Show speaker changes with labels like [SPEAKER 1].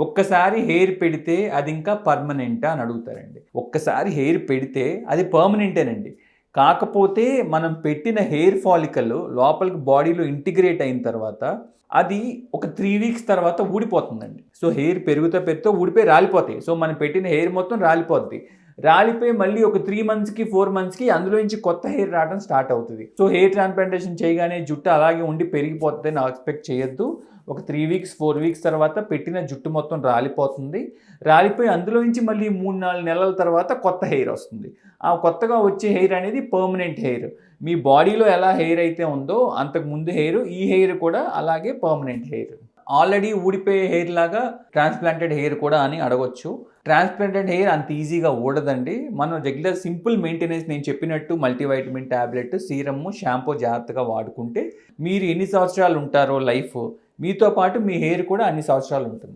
[SPEAKER 1] ఒక్కసారి హెయిర్ పెడితే అది ఇంకా పర్మనెంటా అని అడుగుతారండి. ఒక్కసారి హెయిర్ పెడితే అది పర్మనెంటేనండి. కాకపోతే మనం పెట్టిన హెయిర్ ఫాలికల్ లోపలికి బాడీలో ఇంటిగ్రేట్ అయిన తర్వాత అది ఒక 3 వీక్స్ తర్వాత ఊడిపోతుందండి. సో హెయిర్ పెరుగుతూ ఊడిపోయి రాలిపోతాయి. సో మనం పెట్టిన హెయిర్ మొత్తం రాలిపోద్ది. రాలిపోయి మళ్ళీ ఒక 3 మంత్స్కి 4 మంత్స్కి అందులో నుంచి కొత్త హెయిర్ రావడం స్టార్ట్ అవుతుంది. సో హెయిర్ ట్రాన్స్ప్లాంటేషన్ చేయగానే జుట్టు అలాగే ఉండి పెరిగిపోతుందని ఎక్స్పెక్ట్ చేయొద్దు. ఒక 3 వీక్స్ 4 వీక్స్ తర్వాత పెట్టిన జుట్టు మొత్తం రాలిపోతుంది. రాలిపోయి అందులో నుంచి మళ్ళీ 3-4 నెలల తర్వాత కొత్త హెయిర్ వస్తుంది. ఆ కొత్తగా వచ్చే హెయిర్ అనేది పర్మనెంట్ హెయిర్. మీ బాడీలో ఎలా హెయిర్ అయితే ఉందో అంతకుముందు హెయిర్, ఈ హెయిర్ కూడా అలాగే పర్మనెంట్ హెయిర్. ఆల్రెడీ ఊడిపోయే హెయిర్ లాగా ట్రాన్స్ప్లాంటెడ్ హెయిర్ కూడా అని అడగొచ్చు. ట్రాన్స్ప్లాంటెడ్ హెయిర్ అంత ఈజీగా ఊడదండి. మనం రెగ్యులర్ సింపుల్ మెయింటెనెన్స్ నేను చెప్పినట్టు మల్టీవైటమిన్ ట్యాబ్లెట్, సీరమ్, షాంపూ జాగ్రత్తగా వాడుకుంటే మీరు ఎన్ని సంవత్సరాలు ఉంటారో లైఫ్, మీతో పాటు మీ హెయిర్ కూడా అన్ని సంవత్సరాలు ఉంటుంది.